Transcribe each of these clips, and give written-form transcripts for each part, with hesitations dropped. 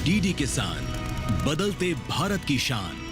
DD किसान, बदलते भारत की शान।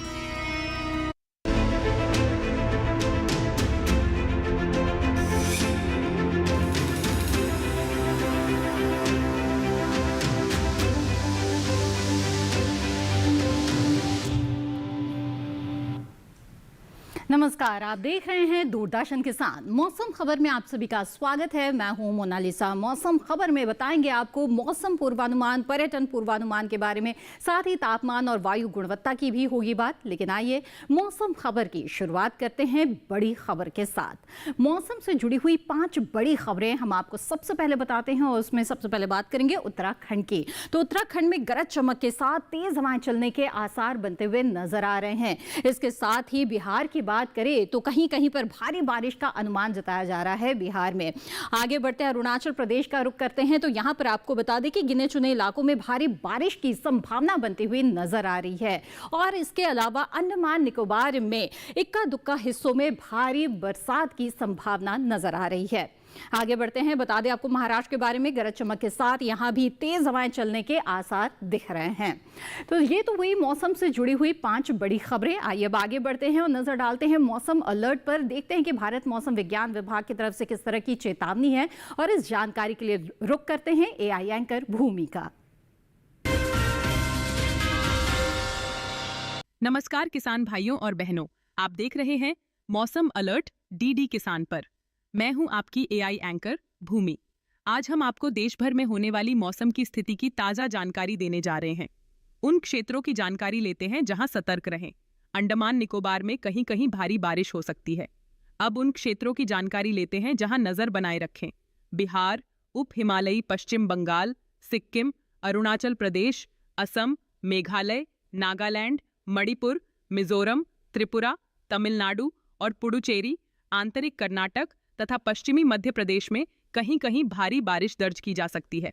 नमस्कार, आप देख रहे हैं दूरदर्शन किसान। मौसम खबर में आप सभी का स्वागत है। मैं हूं मोनालिसा। मौसम खबर में बताएंगे आपको मौसम पूर्वानुमान, पर्यटन पूर्वानुमान के बारे में, साथ ही तापमान और वायु गुणवत्ता की भी होगी बात। लेकिन आइए मौसम खबर की शुरुआत करते हैं बड़ी खबर के साथ। मौसम से जुड़ी हुई 5 बड़ी खबरें हम आपको सबसे पहले बताते हैं और उसमें सबसे पहले बात करेंगे उत्तराखंड की। तो उत्तराखंड में गरज चमक के साथ तेज हवाएं चलने के आसार बनते हुए नजर आ रहे हैं। इसके साथ ही बिहार की बात करें तो कहीं कहीं पर भारी बारिश का अनुमान जताया जा रहा है बिहार में। आगे बढ़ते हैं, अरुणाचल प्रदेश का रुख करते हैं। तो यहां पर आपको बता दें कि गिने चुने इलाकों में भारी बारिश की संभावना बनती हुई नजर आ रही है। और इसके अलावा अंडमान निकोबार में इक्का दुक्का हिस्सों में भारी बरसात की संभावना नजर आ रही है। आगे बढ़ते हैं, बता दें आपको महाराष्ट्र के बारे में, गरज चमक के साथ यहां भी तेज हवाएं चलने के आसार दिख रहे हैं। तो ये तो हुई मौसम से जुड़ी हुई 5 बड़ी खबरें। आइए अब आगे बढ़ते हैं और नजर डालते हैं मौसम अलर्ट पर। देखते हैं कि भारत मौसम विज्ञान विभाग की तरफ से किस तरह की चेतावनी है और इस जानकारी के लिए रुख करते हैं एआई एंकर भूमि का। नमस्कार किसान भाइयों और बहनों, आप देख रहे हैं मौसम अलर्ट डीडी किसान पर। मैं हूं आपकी एआई एंकर भूमि। आज हम आपको देश भर में होने वाली मौसम की स्थिति की ताजा जानकारी देने जा रहे हैं। उन क्षेत्रों की जानकारी लेते हैं जहां सतर्क रहें। अंडमान निकोबार में कहीं कहीं भारी बारिश हो सकती है। अब उन क्षेत्रों की जानकारी लेते हैं जहां नजर बनाए रखें। बिहार, उप हिमालयी पश्चिम बंगाल, सिक्किम, अरुणाचल प्रदेश, असम, मेघालय, नागालैंड, मणिपुर, मिजोरम, त्रिपुरा, तमिलनाडु और पुडुचेरी, आंतरिक कर्नाटक तथा पश्चिमी मध्य प्रदेश में कहीं कहीं भारी बारिश दर्ज की जा सकती है।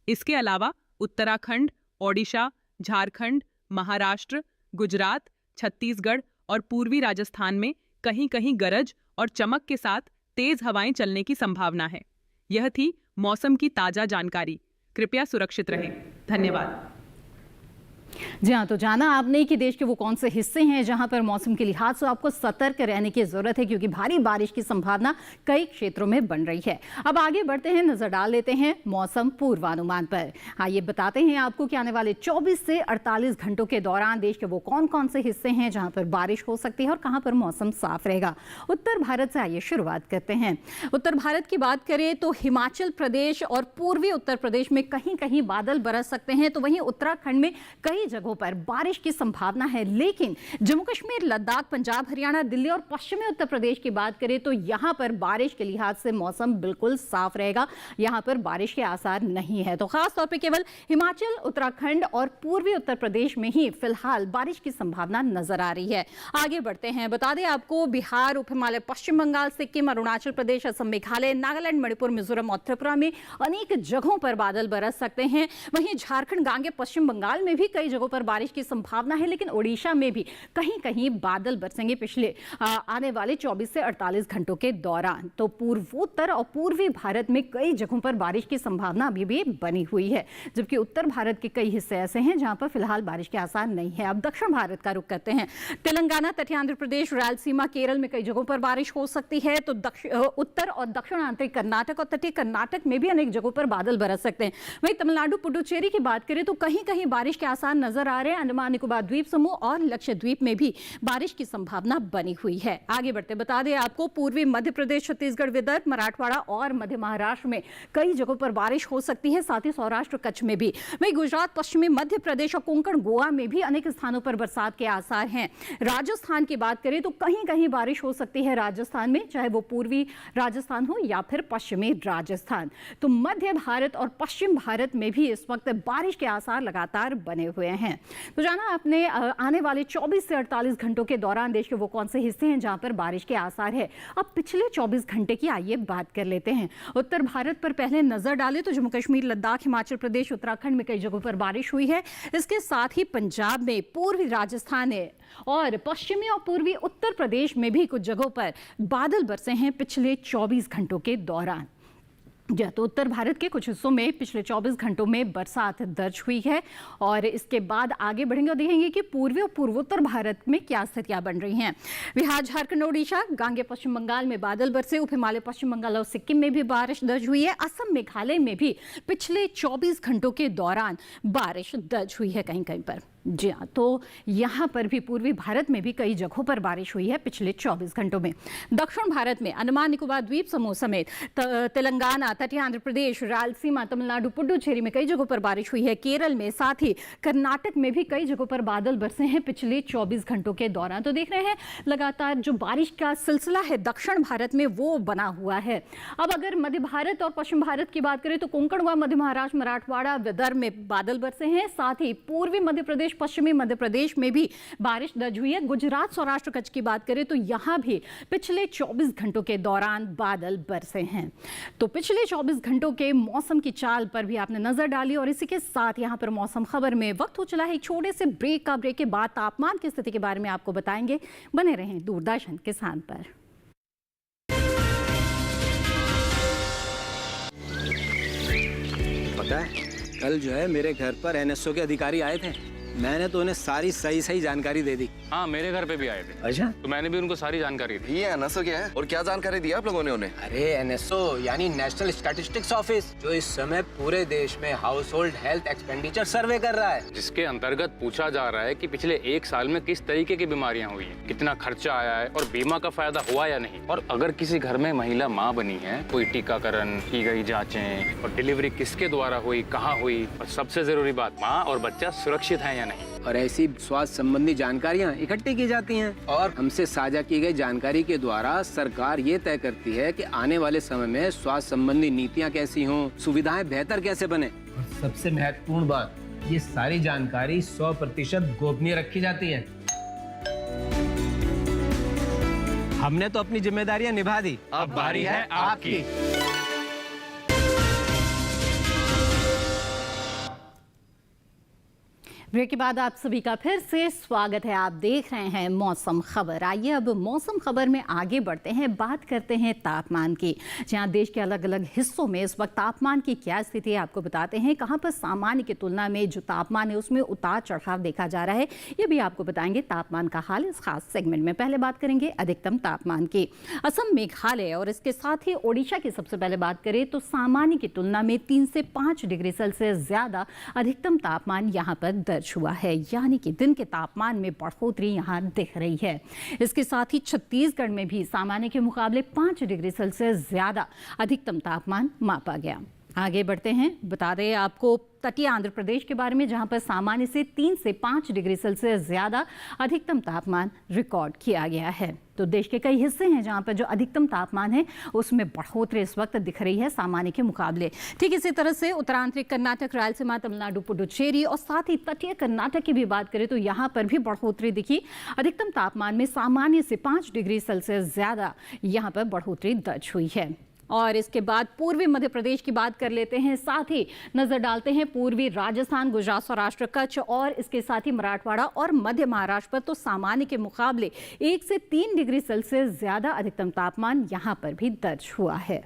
इसके अलावा उत्तराखंड, ओडिशा, झारखंड, महाराष्ट्र, गुजरात, छत्तीसगढ़ और पूर्वी राजस्थान में कहीं कहीं गरज और चमक के साथ तेज हवाएं चलने की संभावना है। यह थी मौसम की ताजा जानकारी। कृपया सुरक्षित रहें। धन्यवाद। जी हाँ, तो जाना आपने कि देश के वो कौन से हिस्से हैं जहां पर मौसम के लिहाज से आपको सतर्क रहने की जरूरत है, क्योंकि भारी बारिश की संभावना कई क्षेत्रों में बन रही है। अब आगे बढ़ते हैं, नजर डाल लेते हैं मौसम पूर्वानुमान पर। आइए बताते हैं आपको कि आने वाले 24 से 48 घंटों के दौरान देश के वो कौन कौन से हिस्से हैं जहां पर बारिश हो सकती है और कहां पर मौसम साफ रहेगा। उत्तर भारत से आइए शुरुआत करते हैं। उत्तर भारत की बात करें तो हिमाचल प्रदेश और पूर्वी उत्तर प्रदेश में कहीं कहीं बादल बरस सकते हैं। तो वहीं उत्तराखंड में कई जगहों पर बारिश की संभावना है। लेकिन जम्मू कश्मीर, लद्दाख, पंजाब, हरियाणा, दिल्ली और पश्चिमी उत्तर प्रदेश की बात करें तो यहां पर बारिश के लिहाज से मौसम बिल्कुल साफ रहेगा। यहां पर बारिश के आसार नहीं है। तो खास तौर पे केवल हिमाचल, उत्तराखंड और पूर्वी उत्तर प्रदेश में ही फिलहाल बारिश की संभावना नजर आ रही है। आगे बढ़ते हैं, बता दें आपको बिहार, उप हिमालय, पश्चिम बंगाल, सिक्किम, अरुणाचल प्रदेश, असम, मेघालय, नागालैंड, मणिपुर, मिजोरम और त्रिपुरा में अनेक जगहों पर बादल बरस सकते हैं। वहीं झारखंड, गांगे, पश्चिम बंगाल में भी कई जगहों पर बारिश की संभावना है। लेकिन ओडिशा में भी कहीं कहीं बादल बरसेंगे पिछले आने वाले 24 से 48 घंटों के दौरान। तो पूर्वोत्तर और पूर्वी भारत में कई जगहों पर बारिश की संभावना अभी भी बनी हुई है, जबकि उत्तर भारत के कई हिस्से ऐसे हैं जहां पर फिलहाल बारिश के आसार नहीं है। अब दक्षिण भारत का रुख करते हैं। तेलंगाना, तटीय आंध्र प्रदेश, रायलसीमा, केरल में कई जगहों पर बारिश हो सकती है। तो उत्तर और दक्षिण आंतरिक कर्नाटक और तटीय कर्नाटक में भी अनेक जगहों पर बादल बरस सकते हैं। वहीं तमिलनाडु, पुडुचेरी की बात करें तो कहीं कहीं बारिश के आसार नजर आ रहे हैं। अंडमान निकोबार द्वीप समूह और लक्षद्वीप में भी बारिश की संभावना बनी हुई है। आगे बढ़ते बता दें आपको पूर्वी मध्य प्रदेश, छत्तीसगढ़, विदर्भ, मराठवाड़ा और मध्य महाराष्ट्र में कई जगहों पर बारिश हो सकती है। साथ ही सौराष्ट्र, कच्छ में भी। वहीं गुजरात, पश्चिमी मध्य प्रदेश और कोंकण, गोवा में भी अनेक स्थानों पर बरसात के आसार हैं। राजस्थान की बात करें तो कहीं कहीं बारिश हो सकती है राजस्थान में, चाहे वो पूर्वी राजस्थान हो या फिर पश्चिमी राजस्थान। तो मध्य भारत और पश्चिम भारत में भी इस वक्त बारिश के आसार लगातार बने हुए हैं। तो जाना आपने आने वाले 24 से 48 घंटों के दौरान देश के वो कौन से हिस्से हैं जहां पर बारिश के आसार है। अब पिछले 24 घंटे की आइए बात कर लेते हैं। उत्तर भारत पर पहले नजर डालें तो जम्मू कश्मीर, लद्दाख, हिमाचल प्रदेश, उत्तराखंड में कई जगहों पर बारिश हुई है। इसके साथ ही पंजाब में, पूर्वी राजस्थान और पश्चिमी और पूर्वी उत्तर प्रदेश में भी कुछ जगहों पर बादल बरसे हैं पिछले 24 घंटों के दौरान। जी, तो उत्तर भारत के कुछ हिस्सों में पिछले 24 घंटों में बरसात दर्ज हुई है और इसके बाद आगे बढ़ेंगे और देखेंगे कि पूर्वी और पूर्वोत्तर भारत में क्या स्थितियां बन रही हैं। बिहार, झारखंड, ओडिशा, गांगे पश्चिम बंगाल में बादल बरसे, उप हिमालय पश्चिम बंगाल और सिक्किम में भी बारिश दर्ज हुई है। असम, मेघालय में भी पिछले 24 घंटों के दौरान बारिश दर्ज हुई है कहीं कहीं पर। जी हाँ, तो यहाँ पर भी पूर्वी भारत में भी कई जगहों पर बारिश हुई है पिछले 24 घंटों में। दक्षिण भारत में अंडमान निकोबार द्वीप समूह समेत तेलंगाना, तटीय आंध्र प्रदेश, रायलसीमा, तमिलनाडु, पुडुचेरी में कई जगहों पर बारिश हुई है। केरल में, साथ ही कर्नाटक में भी कई जगहों पर बादल बरसे हैं पिछले 24 घंटों के दौरान। तो देख रहे हैं लगातार जो बारिश का सिलसिला है दक्षिण भारत में वो बना हुआ है। अब अगर मध्य भारत और पश्चिम भारत की बात करें तो कोंकण व मध्य महाराष्ट्र, मराठवाड़ा, विदर्भ में बादल बरसे हैं। साथ ही पूर्वी मध्य प्रदेश, पश्चिमी मध्य प्रदेश में भी बारिश दर्ज हुई है। गुजरात, सौराष्ट्र, कच्छ की बात करें तो यहां भी पिछले 24 घंटों के दौरान बादल बरसे हैं। तो पिछले 24 घंटों के मौसम की चाल पर भी आपने नजर डाली और इसी के साथ यहां पर मौसम खबर में वक्त हो चला है एक छोटे से ब्रेक का। ब्रेक के बाद तापमान की स्थिति के बारे में आपको बताएंगे। बने रहें दूरदर्शन किसान पर। पता है, कल जो है मेरे घर पर एनएसओ के अधिकारी आए थे। मैंने तो उन्हें सारी सही जानकारी दे दी। हाँ, मेरे घर पे भी आए थे। अच्छा, तो मैंने भी उनको सारी जानकारी दी। ये एनएसओ क्या है और क्या जानकारी दी आप लोगों ने उन्हें? अरे एनएसओ यानी नेशनल स्टैटिस्टिक्स ऑफिस, जो इस समय पूरे देश में हाउस होल्ड हेल्थ एक्सपेंडिचर सर्वे कर रहा है, जिसके अंतर्गत पूछा जा रहा है कि पिछले 1 साल में किस तरीके की बीमारियां हुई हैं, कितना खर्चा आया है और बीमा का फायदा हुआ या नहीं। और अगर किसी घर में महिला माँ बनी है, कोई टीकाकरण की गई जाँचें और डिलीवरी किसके द्वारा हुई, कहाँ हुई, और सबसे जरूरी बात, माँ और बच्चा सुरक्षित है या नहीं। और ऐसी स्वास्थ्य संबंधी जानकारियां इकट्ठी की जाती हैं और हमसे साझा की गई जानकारी के द्वारा सरकार ये तय करती है कि आने वाले समय में स्वास्थ्य संबंधी नीतियां कैसी हों, सुविधाएं बेहतर कैसे बने। और सबसे महत्वपूर्ण बात, ये सारी जानकारी 100% गोपनीय रखी जाती है। हमने तो अपनी जिम्मेदारियां निभा दी, अब बारी है आपकी। ब्रेक के बाद आप सभी का फिर से स्वागत है। आप देख रहे हैं मौसम खबर। आइए अब मौसम खबर में आगे बढ़ते हैं, बात करते हैं तापमान की। जहां देश के अलग अलग हिस्सों में इस वक्त तापमान की क्या स्थिति है आपको बताते हैं। कहां पर सामान्य की तुलना में जो तापमान है उसमें उतार चढ़ाव देखा जा रहा है, ये भी आपको बताएंगे तापमान का हाल इस खास सेगमेंट में। पहले बात करेंगे अधिकतम तापमान की। असम, मेघालय और इसके साथ ही ओडिशा की सबसे पहले बात करें तो सामान्य की तुलना में 3 से 5 डिग्री सेल्सियस ज्यादा अधिकतम तापमान यहाँ पर हुआ है, यानी कि दिन के तापमान में बढ़ोतरी यहां दिख रही है। इसके साथ ही छत्तीसगढ़ में भी सामान्य के मुकाबले 5 डिग्री सेल्सियस ज्यादा अधिकतम तापमान मापा गया। आगे बढ़ते हैं, बता दें आपको तटीय आंध्र प्रदेश के बारे में, जहां पर सामान्य से 3 से 5 डिग्री सेल्सियस ज्यादा अधिकतम तापमान रिकॉर्ड किया गया है। तो देश के कई हिस्से हैं जहां पर जो अधिकतम तापमान है उसमें बढ़ोतरी इस वक्त दिख रही है सामान्य के मुकाबले। ठीक इसी तरह से उत्तरांतरिक कर्नाटक, रायलसीमा, तमिलनाडु, पुडुचेरी और साथ ही तटीय कर्नाटक की भी बात करें तो यहाँ पर भी बढ़ोतरी दिखी। अधिकतम तापमान में सामान्य से 5 डिग्री सेल्सियस ज्यादा यहाँ पर बढ़ोतरी दर्ज हुई है। और इसके बाद पूर्वी मध्य प्रदेश की बात कर लेते हैं, साथ ही नजर डालते हैं पूर्वी राजस्थान, गुजरात, सौराष्ट्र, कच्छ और इसके साथ ही मराठवाड़ा और मध्य महाराष्ट्र पर। तो सामान्य के मुकाबले 1 से 3 डिग्री सेल्सियस ज्यादा अधिकतम तापमान यहां पर भी दर्ज हुआ है।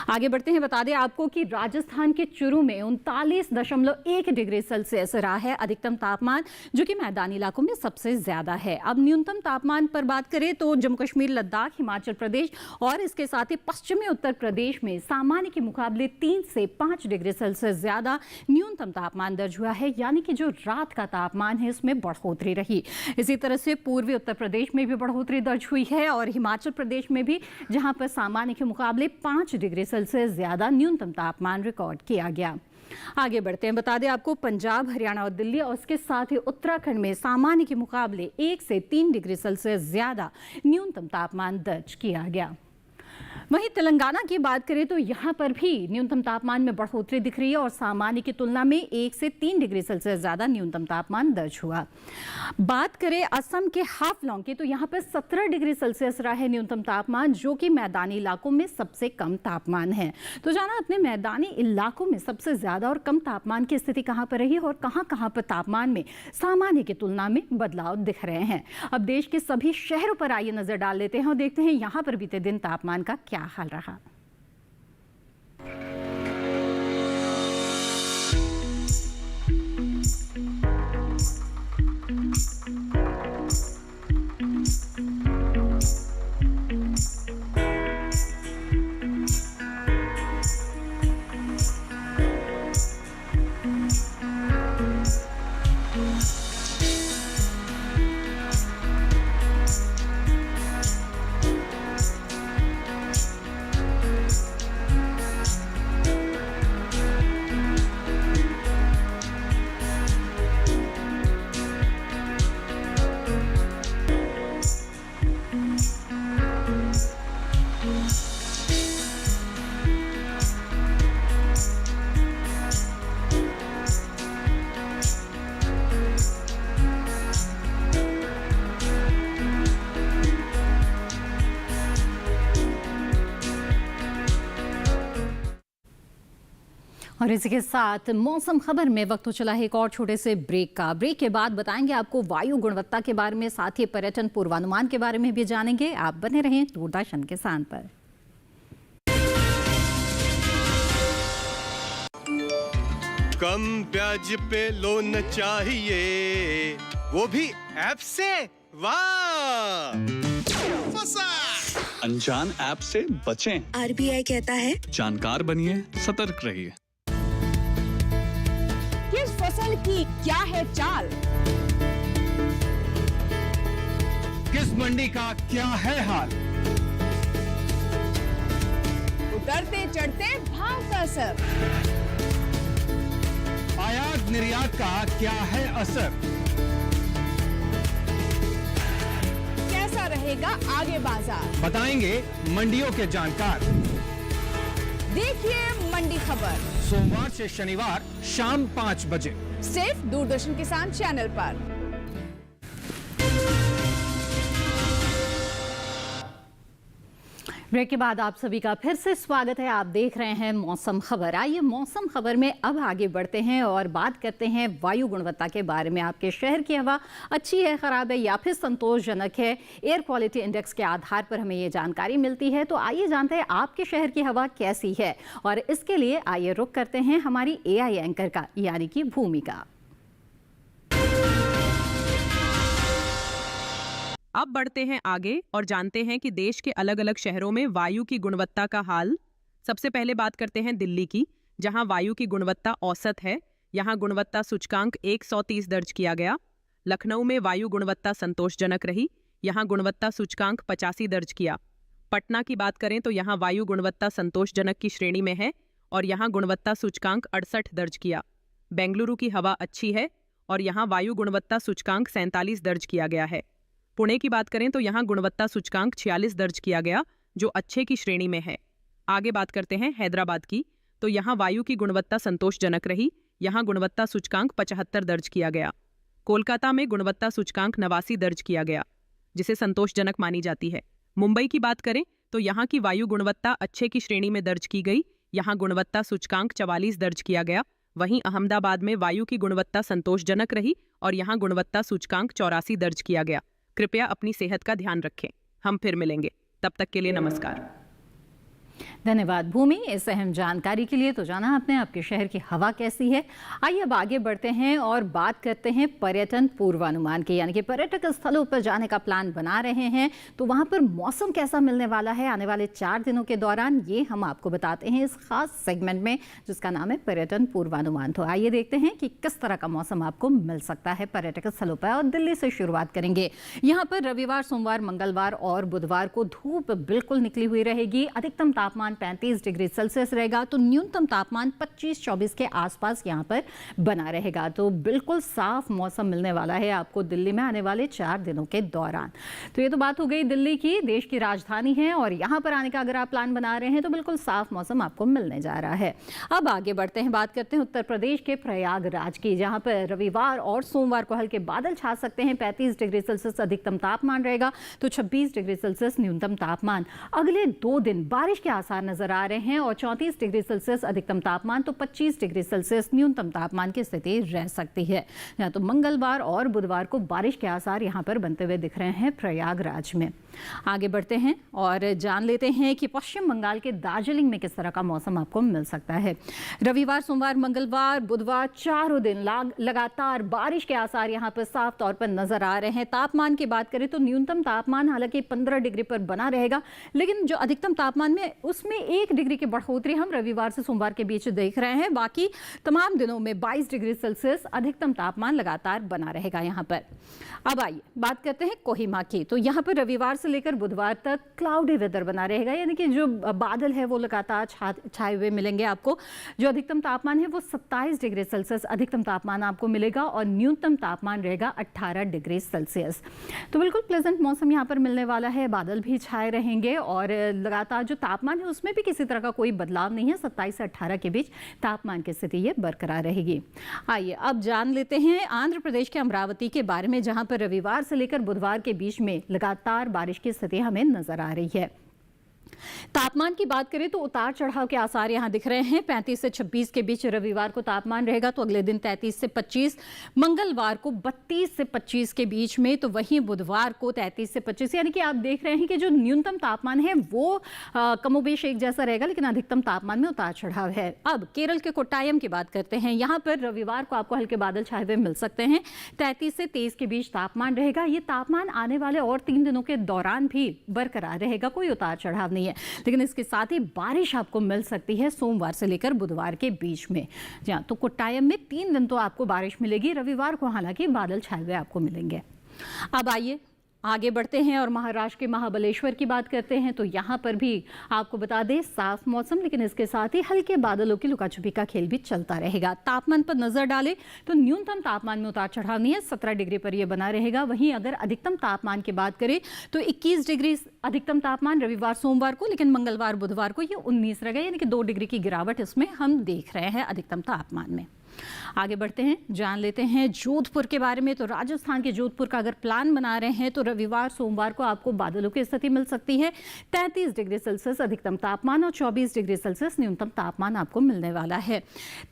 आगे बढ़ते हैं, बता दें आपको कि राजस्थान के चूरू में 39.1 डिग्री सेल्सियस रहा है अधिकतम तापमान, जो कि मैदानी इलाकों में सबसे ज्यादा है। अब न्यूनतम तापमान पर बात करें तो जम्मू कश्मीर, लद्दाख, हिमाचल प्रदेश और इसके साथ ही पश्चिमी उत्तर प्रदेश में सामान्य के मुकाबले 3 से 5 डिग्री सेल्सियस ज्यादा न्यूनतम तापमान दर्ज हुआ है, यानी कि जो रात का तापमान है इसमें बढ़ोतरी रही। इसी तरह से पूर्वी उत्तर प्रदेश में भी बढ़ोतरी दर्ज हुई है और हिमाचल प्रदेश में भी, जहां पर सामान्य के मुकाबले 5 डिग्री सेल्सियस ज्यादा न्यूनतम तापमान रिकॉर्ड किया गया। आगे बढ़ते हैं, बता दें आपको पंजाब, हरियाणा और दिल्ली और इसके साथ ही उत्तराखंड में सामान्य के मुकाबले 1 से 3 डिग्री सेल्सियस ज्यादा न्यूनतम तापमान दर्ज किया गया। वहीं तेलंगाना की बात करें तो यहाँ पर भी न्यूनतम तापमान में बढ़ोतरी दिख रही है और सामान्य की तुलना में 1 से 3 डिग्री सेल्सियस ज्यादा न्यूनतम तापमान दर्ज हुआ। बात करें असम के हाफलॉन्ग की तो यहाँ पर 17 डिग्री सेल्सियस रहा है न्यूनतम तापमान, जो कि मैदानी इलाकों में सबसे कम तापमान है। तो जाना अपने मैदानी इलाकों में सबसे ज्यादा और कम तापमान की स्थिति कहाँ पर रही और कहाँ पर तापमान में सामान्य की तुलना में बदलाव दिख रहे हैं। अब देश के सभी शहरों पर आइए नजर डाल लेते हैं और देखते हैं यहाँ पर बीते दिन तापमान का क्या हाल रहा। और इसी के साथ मौसम खबर में वक्त तो चला है एक और छोटे से ब्रेक का। ब्रेक के बाद बताएंगे आपको वायु गुणवत्ता के बारे में, साथ ही पर्यटन पूर्वानुमान के बारे में भी जानेंगे। आप बने रहें दूरदर्शन किसान पर। कम ब्याज पे लोन चाहिए, वो भी ऐप से। वाह, फंसा। अनजान ऐप से बचें। आरबीआई कहता है जानकार बनिए, सतर्क रहिए। किस फसल की क्या है चाल, किस मंडी का क्या है हाल, उतरते चढ़ते भाव का असर, आयात निर्यात का क्या है असर, कैसा रहेगा आगे बाजार, बताएंगे मंडियों के जानकार। देखिए मंडी खबर सोमवार से शनिवार शाम 5 बजे सिर्फ दूरदर्शन किसान चैनल पर। ब्रेक के बाद आप सभी का फिर से स्वागत है। आप देख रहे हैं मौसम खबर। आइए मौसम खबर में अब आगे बढ़ते हैं और बात करते हैं वायु गुणवत्ता के बारे में। आपके शहर की हवा अच्छी है, खराब है या फिर संतोषजनक है, एयर क्वालिटी इंडेक्स के आधार पर हमें ये जानकारी मिलती है। तो आइए जानते हैं आपके शहर की हवा कैसी है, और इसके लिए आइए रुख करते हैं हमारी एआई एंकर का, यानी कि भूमिका। अब बढ़ते हैं आगे और जानते हैं कि देश के अलग अलग शहरों में वायु की गुणवत्ता का हाल। सबसे पहले बात करते हैं दिल्ली की, जहां वायु की गुणवत्ता औसत है। यहां गुणवत्ता सूचकांक 130 दर्ज किया गया। लखनऊ में वायु गुणवत्ता संतोषजनक रही। यहां गुणवत्ता सूचकांक 85 दर्ज किया। पटना की बात करें तो यहां वायु गुणवत्ता संतोषजनक की श्रेणी में है और यहां गुणवत्ता सूचकांक 68 दर्ज किया। बेंगलुरु की हवा अच्छी है और यहां वायु गुणवत्ता सूचकांक 47 दर्ज किया गया है। पुणे की बात करें तो यहां गुणवत्ता सूचकांक 46 दर्ज किया गया, जो अच्छे की श्रेणी में है। आगे बात करते हैं हैदराबाद की, तो यहां वायु की गुणवत्ता संतोषजनक रही। यहां गुणवत्ता सूचकांक 75 दर्ज किया गया। कोलकाता में गुणवत्ता सूचकांक 89 दर्ज किया गया, जिसे संतोषजनक मानी जाती है। मुंबई की बात करें तो यहां की वायु गुणवत्ता अच्छे की श्रेणी में दर्ज की गई। यहां गुणवत्ता सूचकांक 44 दर्ज किया गया। वहीं अहमदाबाद में वायु की गुणवत्ता संतोषजनक रही और यहां गुणवत्ता सूचकांक 84 दर्ज किया गया। कृपया अपनी सेहत का ध्यान रखें। हम फिर मिलेंगे, तब तक के लिए नमस्कार। धन्यवाद भूमि इस अहम जानकारी के लिए। तो जाना आपने आपके शहर की हवा कैसी है। आइए अब आगे बढ़ते हैं और बात करते हैं पर्यटन पूर्वानुमान की, यानी कि पर्यटक स्थलों पर जाने का प्लान बना रहे हैं तो वहां पर मौसम कैसा मिलने वाला है आने वाले 4 दिनों के दौरान, ये हम आपको बताते हैं इस खास सेगमेंट में जिसका नाम है पर्यटन पूर्वानुमान। तो आइए देखते हैं कि किस तरह का मौसम आपको मिल सकता है पर्यटक स्थलों पर। और दिल्ली से शुरुआत करेंगे। यहाँ पर रविवार, सोमवार, मंगलवार और बुधवार को धूप बिल्कुल निकली हुई रहेगी। अधिकतम तापमान 35 डिग्री सेल्सियस रहेगा, तो न्यूनतम तापमान 25-24 के आसपास यहाँ पर बना रहेगा। तो बिल्कुल साफ मौसम मिलने वाला है आपको दिल्ली में आने वाले 4 दिनों के दौरान। तो ये तो बात हो गई दिल्ली की, देश की राजधानी है और यहाँ पर आने का अगर आप प्लान बना रहे हैं तो बिल्कुल साफ मौसम आपको मिलने जा रहा है। अब आगे बढ़ते हैं, बात करते हैं उत्तर प्रदेश के प्रयागराज की, जहाँ पर रविवार और सोमवार को हल्के बादल छा सकते हैं। 35 डिग्री सेल्सियस अधिकतम तापमान रहेगा, तो 26 डिग्री सेल्सियस न्यूनतम तापमान। अगले 2 दिन बारिश के आसार नजर आ रहे हैं और 34 डिग्री सेल्सियस अधिकतम तापमान तो 25 डिग्री सेल्सियस न्यूनतम तापमान की स्थिति रह सकती है। यहाँ तो मंगलवार और बुधवार को बारिश के आसार यहाँ पर बनते हुए दिख रहे हैं प्रयागराज में। आगे बढ़ते हैं और जान लेते हैं कि पश्चिम बंगाल के दार्जिलिंग में किस तरह का मौसम आपको मिल सकता है। रविवार, सोमवार, मंगलवार, बुधवार चारों दिन लगातार बारिश के आसार यहाँ पर साफ तौर पर नजर आ रहे हैं। तापमान की बात करें तो न्यूनतम तापमान हालांकि 15 डिग्री पर बना रहेगा, लेकिन जो अधिकतम तापमान में उसमें 1 डिग्री की बढ़ोतरी हम रविवार से सोमवार के बीच देख रहे हैं। बाकी तमाम दिनों में 22 डिग्री सेल्सियस अधिकतम तापमान लगातार बना रहेगा यहाँ पर। अब आइए बात करते हैं कोहिमा की, तो यहाँ पर रविवार से लेकर बुधवार तक क्लाउडी वेदर बना रहेगा, यानी कि जो बादल है वो लगातार छाए हुए मिलेंगे आपको। जो अधिकतम तापमान है वो 27 डिग्री सेल्सियस अधिकतम तापमान आपको मिलेगा और न्यूनतम तापमान रहेगा 18 डिग्री सेल्सियस। तो बिल्कुल प्लेजेंट मौसम यहाँ पर मिलने वाला है। बादल भी छाए रहेंगे और लगातार जो तापमान है उसमें भी किसी तरह का कोई बदलाव नहीं है। 27 से 18 के बीच तापमान की स्थिति ये बरकरार रहेगी। आइए अब जान लेते हैं आंध्र प्रदेश के अमरावती के बारे में, जहां पर रविवार से लेकर बुधवार के बीच में लगातार बारिश की स्थिति हमें नजर आ रही है। तापमान की बात करें तो उतार चढ़ाव के आसार यहां दिख रहे हैं। 35 से 26 के बीच रविवार को तापमान रहेगा, तो अगले दिन 33 से 25, मंगलवार को 32 से 25 के बीच में, तो वहीं बुधवार को 33 से 25। यानी कि आप देख रहे हैं कि जो न्यूनतम तापमान है वो कमोबेश एक जैसा रहेगा, लेकिन अधिकतम तापमान में उतार चढ़ाव है। अब केरल के कोट्टायम की बात करते हैं। यहाँ पर रविवार को आपको हल्के बादल छाए हुए मिल सकते हैं। 33 से 23 के बीच तापमान रहेगा। ये तापमान आने वाले और 3 दिनों के दौरान भी बरकरार रहेगा, कोई उतार चढ़ाव नहीं है। लेकिन इसके साथ ही बारिश आपको मिल सकती है सोमवार से लेकर बुधवार के बीच में। जी हाँ, तो कोट्टायम में 3 दिन तो आपको बारिश मिलेगी। रविवार को हालांकि बादल छाए हुए आपको मिलेंगे। अब आइए आगे बढ़ते हैं और महाराष्ट्र के महाबलेश्वर की बात करते हैं। तो यहाँ पर भी आपको बता दें साफ मौसम, लेकिन इसके साथ ही हल्के बादलों की लुकाछुपी का खेल भी चलता रहेगा। तापमान पर नजर डालें तो न्यूनतम तापमान में उतार चढ़ाव नहीं है, 17 डिग्री पर यह बना रहेगा। वहीं अगर अधिकतम तापमान की बात करें तो 21 डिग्री अधिकतम तापमान रविवार सोमवार को, लेकिन मंगलवार बुधवार को ये 19 रहेगा, यानी कि 2 डिग्री की गिरावट इसमें हम देख रहे हैं अधिकतम तापमान में। आगे बढ़ते हैं, जान लेते हैं जोधपुर के बारे में। तो राजस्थान के जोधपुर का अगर प्लान बना रहे हैं तो रविवार सोमवार को आपको बादलों की स्थिति मिल सकती है। 33 डिग्री सेल्सियस अधिकतम तापमान और 24 डिग्री सेल्सियस न्यूनतम तापमान आपको मिलने वाला है।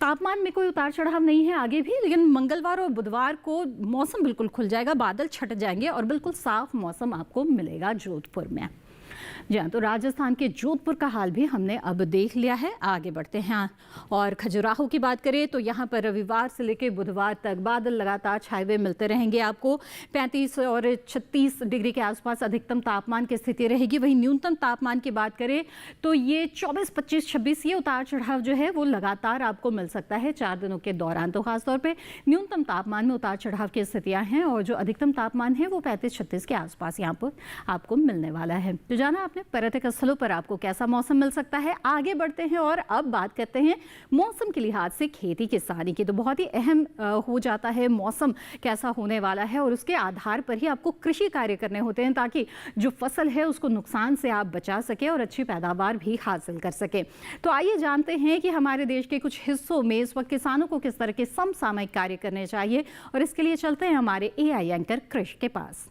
तापमान में कोई उतार चढ़ाव नहीं है आगे भी, लेकिन मंगलवार और बुधवार को मौसम बिल्कुल खुल जाएगा, बादल छट जाएंगे और बिल्कुल साफ मौसम आपको मिलेगा जोधपुर में। जी हाँ, तो राजस्थान के जोधपुर का हाल भी हमने अब देख लिया है। आगे बढ़ते हैं और खजुराहो की बात करें तो यहाँ पर रविवार से लेकर बुधवार तक बादल लगातार छाए हुए मिलते रहेंगे आपको। 35 और 36 डिग्री के आसपास अधिकतम तापमान की स्थिति रहेगी। वहीं न्यूनतम तापमान की बात करें तो ये 24, 25, 26 ये उतार चढ़ाव जो है वो लगातार आपको मिल सकता है 4 दिनों के दौरान। तो खासतौर पर न्यूनतम तापमान में उतार चढ़ाव की स्थितियाँ हैं और जो अधिकतम तापमान है वो 35-36 के आसपास यहाँ पर आपको मिलने वाला है। तो जाना पर्यटक स्थलों पर आपको कैसा मौसम मिल सकता है। आगे बढ़ते हैं और अब बात करते हैं मौसम के लिहाज से खेती किसानी की। तो बहुत ही अहम हो जाता है मौसम कैसा होने वाला है और उसके आधार पर ही आपको कृषि कार्य करने होते हैं ताकि जो फसल है उसको नुकसान से आप बचा सके और अच्छी पैदावार भी हासिल कर सके। तो आइए जानते हैं कि हमारे देश के कुछ हिस्सों में इस वक्त किसानों को किस तरह के समसामयिक कार्य करने चाहिए, और इसके लिए चलते हैं हमारे AI एंकर कृष के पास।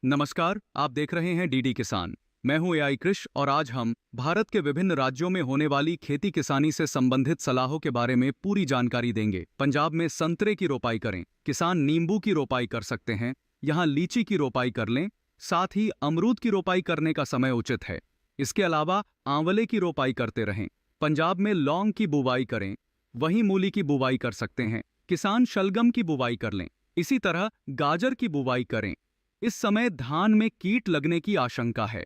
नमस्कार, आप देख रहे हैं डीडी किसान। मैं हूं AI कृष और आज हम भारत के विभिन्न राज्यों में होने वाली खेती किसानी से संबंधित सलाहों के बारे में पूरी जानकारी देंगे। पंजाब में संतरे की रोपाई करें, किसान नींबू की रोपाई कर सकते हैं। यहां लीची की रोपाई कर लें, साथ ही अमरूद की रोपाई करने का समय उचित है। इसके अलावा आंवले की रोपाई करते रहें। पंजाब में लौंग की बुवाई करें, वहीं मूली की बुवाई कर सकते हैं। किसान शलगम की बुवाई कर लें। इसी तरह गाजर की बुवाई करें। इस समय धान में कीट लगने की आशंका है।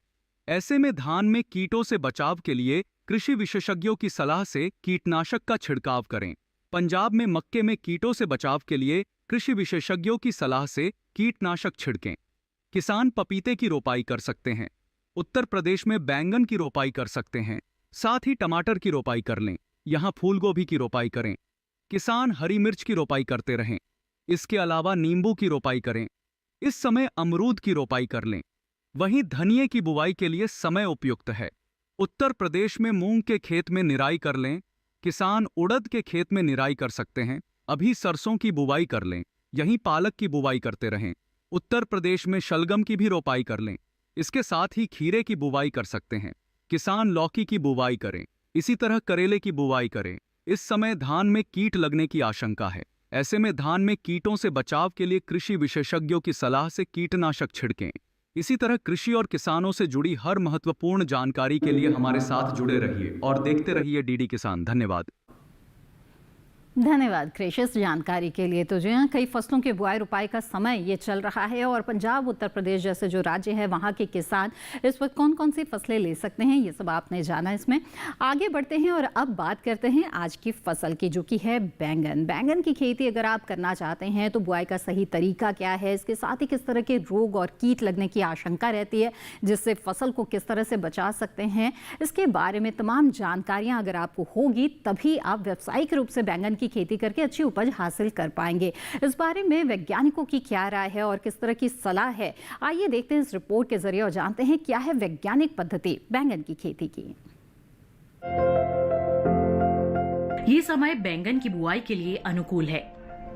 ऐसे में धान में कीटों से बचाव के लिए कृषि विशेषज्ञों की सलाह से कीटनाशक का छिड़काव करें। पंजाब में मक्के में कीटों से बचाव के लिए कृषि विशेषज्ञों की सलाह से कीटनाशक छिड़कें। किसान पपीते की रोपाई कर सकते हैं। उत्तर प्रदेश में बैंगन की रोपाई कर सकते हैं। साथ ही टमाटर की रोपाई कर लें। यहाँ फूलगोभी की रोपाई करें। किसान हरी मिर्च की रोपाई करते रहें। इसके अलावा नींबू की रोपाई करें। इस समय अमरूद की रोपाई कर लें। वहीं धनिये की बुवाई के लिए समय उपयुक्त है। उत्तर प्रदेश में मूंग के खेत में निराई कर लें। किसान उड़द के खेत में निराई कर सकते हैं। अभी सरसों की बुवाई कर लें। यहीं पालक की बुवाई करते रहें। उत्तर प्रदेश में शलगम की भी रोपाई कर लें। इसके साथ ही खीरे की बुवाई कर सकते हैं। किसान लौकी की बुवाई करें। इसी तरह करेले की बुवाई करें। इस समय धान में कीट लगने की आशंका है। ऐसे में धान में कीटों से बचाव के लिए कृषि विशेषज्ञों की सलाह से कीटनाशक छिड़कें। इसी तरह कृषि और किसानों से जुड़ी हर महत्वपूर्ण जानकारी के लिए हमारे साथ जुड़े रहिए और देखते रहिए डीडी किसान। धन्यवाद। धन्यवाद कृष इस जानकारी के लिए। तो जो है कई फसलों के बुआई रुपाई का समय ये चल रहा है और पंजाब उत्तर प्रदेश जैसे जो राज्य है वहाँ के किसान इस वक्त कौन कौन सी फसलें ले सकते हैं ये सब आपने जाना। इसमें आगे बढ़ते हैं और अब बात करते हैं आज की फसल की, जो कि है बैंगन। बैंगन की खेती अगर आप करना चाहते हैं तो बुआई का सही तरीका क्या है, इसके साथ ही किस तरह के रोग और कीट लगने की आशंका रहती है जिससे फसल को किस तरह से बचा सकते हैं, इसके बारे में तमाम जानकारियाँ अगर आपको होगी तभी आप व्यावसायिक रूप से बैंगन की खेती करके अच्छी उपज हासिल कर पाएंगे। इस बारे में वैज्ञानिकों की क्या राय है और किस तरह की सलाह है, आइए देखते हैं इस रिपोर्ट के जरिए और जानते हैं क्या है वैज्ञानिक पद्धति बैंगन की खेती की। ये समय बैंगन की बुआई के लिए अनुकूल है।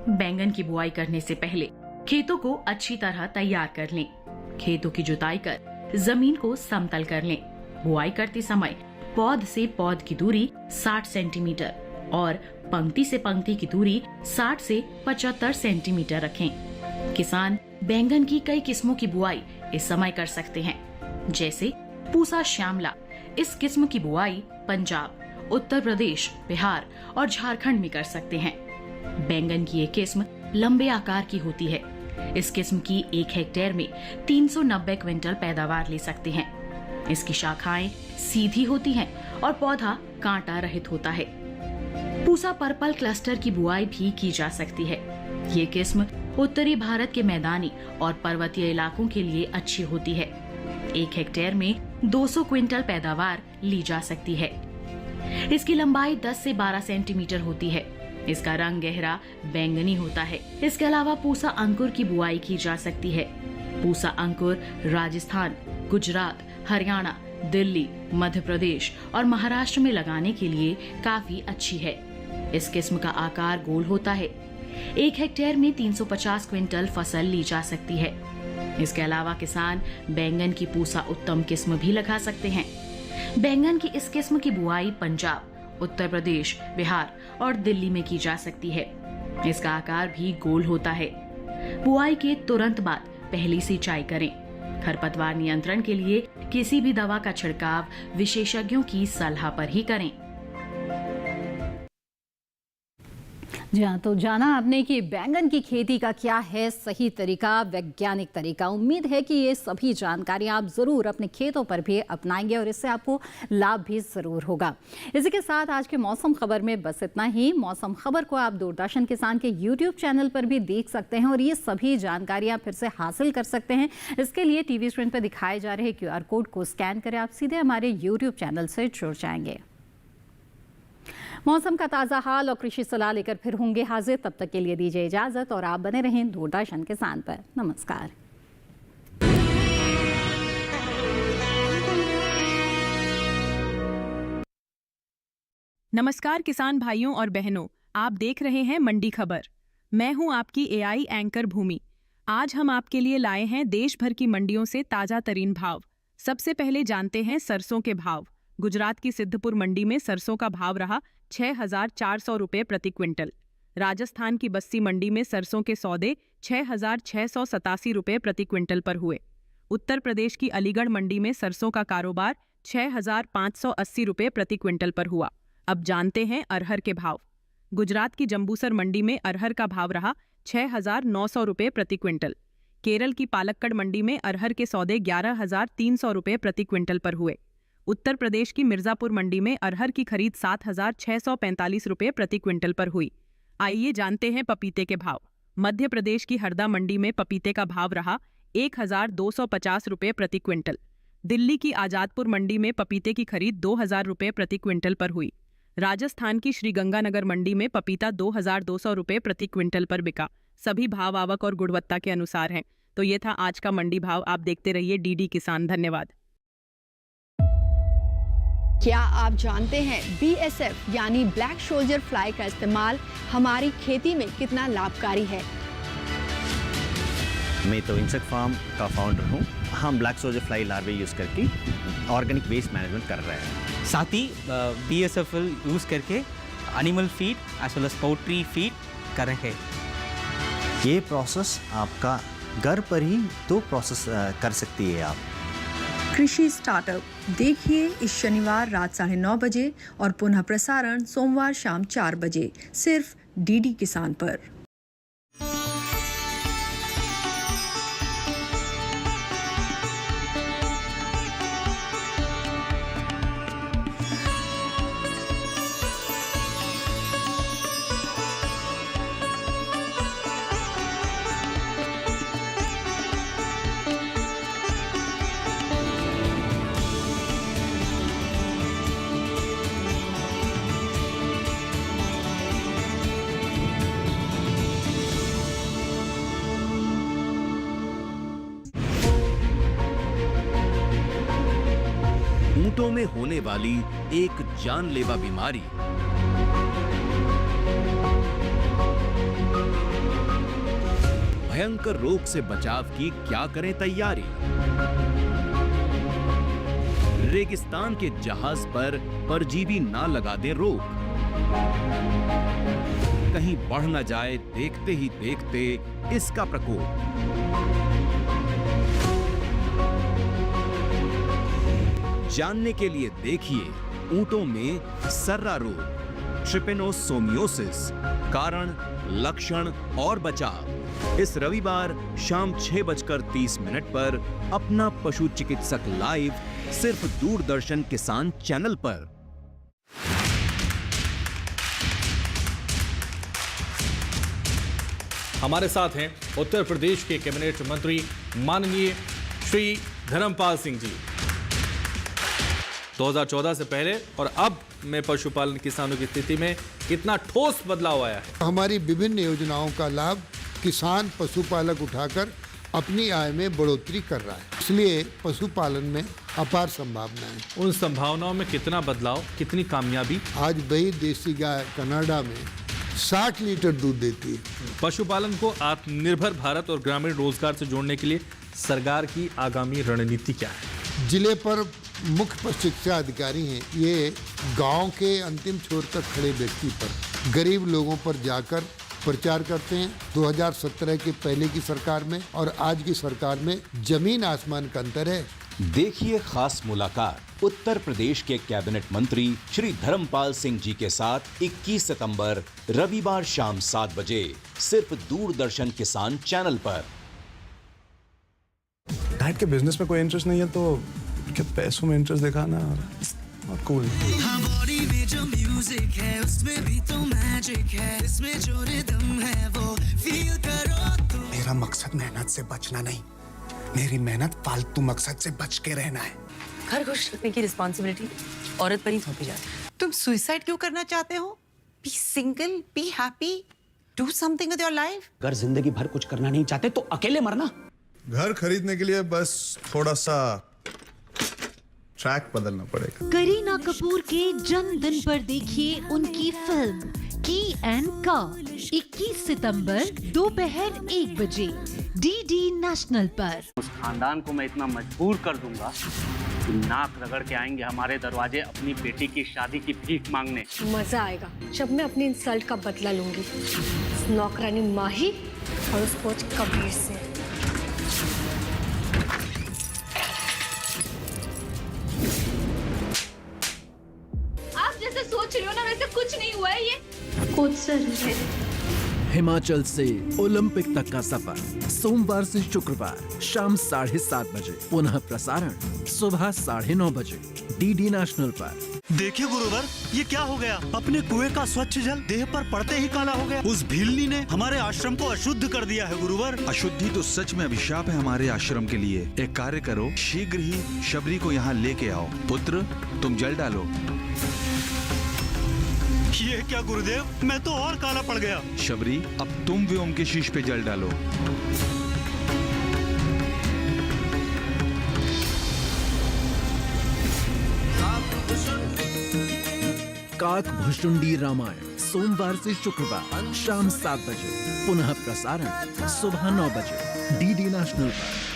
बैंगन की बुआई करने से पहले खेतों को अच्छी तरह तैयार कर लें। खेतों की जुताई कर जमीन को समतल कर लें। बुआई करते समय पौध से पौध की दूरी 60 सेंटीमीटर और पंक्ति से पंक्ति की दूरी 60 से 75 सेंटीमीटर रखें। किसान बैंगन की कई किस्मों की बुआई इस समय कर सकते हैं, जैसे पूसा श्यामला। इस किस्म की बुआई पंजाब, उत्तर प्रदेश, बिहार और झारखंड में कर सकते हैं। बैंगन की ये किस्म लंबे आकार की होती है। इस किस्म की 1 हेक्टेयर में 390 क्विंटल पैदावार ले सकते हैं। इसकी शाखाएं सीधी होती हैं और पौधा कांटा रहित होता है। पूसा पर्पल क्लस्टर की बुआई भी की जा सकती है। ये किस्म उत्तरी भारत के मैदानी और पर्वतीय इलाकों के लिए अच्छी होती है। 1 हेक्टेयर में 200 क्विंटल पैदावार ली जा सकती है। इसकी लंबाई 10 से 12 सेंटीमीटर होती है। इसका रंग गहरा बैंगनी होता है। इसके अलावा पूसा अंकुर की बुआई की जा सकती है। पूसा अंकुर राजस्थान, गुजरात, हरियाणा, दिल्ली, मध्य प्रदेश और महाराष्ट्र में लगाने के लिए काफी अच्छी है। इस किस्म का आकार गोल होता है। 1 हेक्टेयर में 350 क्विंटल फसल ली जा सकती है। इसके अलावा किसान बैंगन की पूसा उत्तम किस्म भी लगा सकते हैं। बैंगन की इस किस्म की बुआई पंजाब, उत्तर प्रदेश, बिहार और दिल्ली में की जा सकती है। इसका आकार भी गोल होता है। बुआई के तुरंत बाद पहली सिंचाई करें। खरपतवार नियंत्रण के लिए किसी भी दवा का छिड़काव विशेषज्ञों की सलाह पर ही करें। जी हाँ, तो जाना आपने कि बैंगन की खेती का क्या है सही तरीका, वैज्ञानिक तरीका। उम्मीद है कि ये सभी जानकारी आप ज़रूर अपने खेतों पर भी अपनाएंगे और इससे आपको लाभ भी ज़रूर होगा। इसी के साथ आज के मौसम खबर में बस इतना ही। मौसम खबर को आप दूरदर्शन किसान के YouTube चैनल पर भी देख सकते हैं और ये सभी जानकारियाँ फिर से हासिल कर सकते हैं। इसके लिए TV स्क्रीन पर दिखाए जा रहे QR कोड को स्कैन करें, आप सीधे हमारे YouTube चैनल से जुड़ जाएंगे। मौसम का ताज़ा हाल और कृषि सलाह लेकर फिर होंगे हाजिर। तब तक के लिए दीजिए इजाज़त और आप बने रहें दूरदर्शन किसान पर। नमस्कार। नमस्कार किसान भाइयों और बहनों, आप देख रहे हैं मंडी खबर। मैं हूं आपकी AI एंकर भूमि। आज हम आपके लिए लाए हैं देश भर की मंडियों से ताज़ा तरीन भाव। सबसे पहले जानते हैं सरसों के भाव। गुजरात की सिद्धपुर मंडी में सरसों का भाव रहा 6,400 रुपये प्रति क्विंटल। राजस्थान की बस्सी मंडी में सरसों के सौदे 6,687 रुपये प्रति क्विंटल पर हुए। उत्तर प्रदेश की अलीगढ़ मंडी में सरसों का कारोबार 6,580 रुपये प्रति क्विंटल पर हुआ। अब जानते हैं अरहर के भाव। गुजरात की जंबूसर मंडी में अरहर का भाव रहा 6,900 रुपये प्रति क्विंटल। केरल की पालक्कड़ मंडी में अरहर के सौदे 11,300 रुपये प्रति क्विंटल पर हुए। उत्तर प्रदेश की मिर्जापुर मंडी में अरहर की खरीद 7,645 रुपये प्रति क्विंटल पर हुई। आइए जानते हैं पपीते के भाव। मध्य प्रदेश की हरदा मंडी में पपीते का भाव रहा 1,250 रुपये प्रति क्विंटल। दिल्ली की आजादपुर मंडी में पपीते की खरीद 2,000 रुपये प्रति क्विंटल पर हुई। राजस्थान की श्रीगंगानगर मंडी में पपीता 2,200 रुपये प्रति क्विंटल पर बिका। सभी भाव आवक और गुणवत्ता के अनुसार हैं। तो ये था आज का मंडी भाव। आप देखते रहिए DD किसान। धन्यवाद। क्या आप जानते हैं BSF यानी ब्लैक सोल्जर फ्लाई का इस्तेमाल हमारी खेती में कितना लाभकारी है? मैं तो इंसेक्ट फार्म का फाउंडर हूँ। हम black soldier fly larvae use करके ऑर्गेनिक वेस्ट मैनेजमेंट कर रहे हैं। साथ ही BSF यूज़ करके animal feed as well as poultry feed कर रहे हैं। ये प्रोसेस आपका घर पर ही तो प्रोसेस कर सकती है आप। कृषि स्टार्टअप देखिए इस शनिवार रात 9:30 बजे और पुनः प्रसारण सोमवार शाम 4 बजे सिर्फ DD किसान पर। ऊंटों में होने वाली एक जानलेवा बीमारी भयंकर रोग से बचाव की क्या करें तैयारी। रेगिस्तान के जहाज पर परजीवी ना लगा दे रोक। कहीं बढ़ न जाए देखते ही देखते इसका प्रकोप। जानने के लिए देखिए ऊंटों में सर्रा रोग, ट्रिपेनोसोमियोसिस, कारण, लक्षण और बचाव। इस रविवार शाम 6:30 पर अपना पशु चिकित्सक लाइव सिर्फ दूरदर्शन किसान चैनल पर। हमारे साथ हैं उत्तर प्रदेश के कैबिनेट मंत्री माननीय श्री धर्मपाल सिंह जी। 2014 से पहले और अब में पशुपालन किसानों की स्थिति में कितना ठोस बदलाव आया है। हमारी विभिन्न योजनाओं का लाभ किसान पशुपालक उठाकर अपनी आय में बढ़ोतरी कर रहा है, इसलिए पशुपालन में अपार संभावनाएं। उन संभावनाओं में कितना बदलाव, कितनी कामयाबी? आज वही देसी गाय कनाडा में 60 लीटर दूध देती है। पशुपालन को आत्मनिर्भर भारत और ग्रामीण रोजगार से जोड़ने के लिए सरकार की आगामी रणनीति क्या है? जिले पर मुख्य प्रशिक्षण अधिकारी हैं, ये गांव के अंतिम छोर तक खड़े व्यक्ति पर, गरीब लोगों पर जाकर प्रचार करते हैं। 2017 के पहले की सरकार में और आज की सरकार में जमीन आसमान का अंतर है। देखिए खास मुलाकात उत्तर प्रदेश के कैबिनेट मंत्री श्री धर्मपाल सिंह जी के साथ 21 सितंबर रविवार शाम 7 बजे सिर्फ दूरदर्शन किसान चैनल पर। डैड के बिजनेस में कोई इंटरेस्ट नहीं है तो क्या पैसों में इंटरेस्ट दिखाना और कूल। बॉडी में जो म्यूजिक है उसमें भी तो मैजिक है, इसमें जो रिदम है वो फील करो तो। मेरा मकसद मेहनत से बचना नहीं, मेरी मेहनत फालतू मकसद से बच के रहना है। घर खुश रखने की रिस्पॉन्सिबिलिटी औरत पर ही थोपी जाती है। तुम सुसाइड क्यों करना चाहते हो? Be single, be happy, do something with your life. अगर जिंदगी भर कुछ करना नहीं चाहते तो अकेले मरना। घर खरीदने के लिए बस थोड़ा सा ट्रैक बदलना पड़ेगा। करीना कपूर के जन्मदिन पर देखिए उनकी फिल्म की एंड का 21 सितंबर दोपहर 1 बजे डीडी नेशनल पर। उस खानदान को मैं इतना मजबूर कर दूंगा कि नाक रगड़ के आएंगे हमारे दरवाजे अपनी बेटी की शादी की भीख मांगने। मजा आएगा जब मैं अपनी इंसल्ट का बदला लूंगी, नौकरानी माही और उस कोच कबीर से। आप जैसे सोच रही हो ना वैसे कुछ नहीं हुआ है, ये कोच सर है। हिमाचल से ओलंपिक तक का सफर सोमवार से शुक्रवार शाम 7:30 बजे, पुनः प्रसारण सुबह 9:30 बजे डीडी नेशनल पर। देखिए गुरुवर, ये क्या हो गया? अपने कुएं का स्वच्छ जल देह पर पड़ते ही काला हो गया। उस भीलनी ने हमारे आश्रम को अशुद्ध कर दिया है गुरुवर। अशुद्धि तो सच में अभिशाप है हमारे आश्रम के लिए। एक कार्य करो, शीघ्र ही शबरी को यहाँ लेके आओ। पुत्र, तुम जल डालो। ये क्या गुरुदेव, मैं तो और काला पड़ गया। शबरी, अब तुम व्योम के शीश पे जल डालो। काकभुशुंडी रामायण सोमवार से शुक्रवार शाम 7 बजे, पुनः प्रसारण सुबह 9 बजे डीडी नेशनल पर।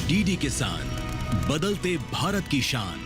डीडी किसान, बदलते भारत की शान।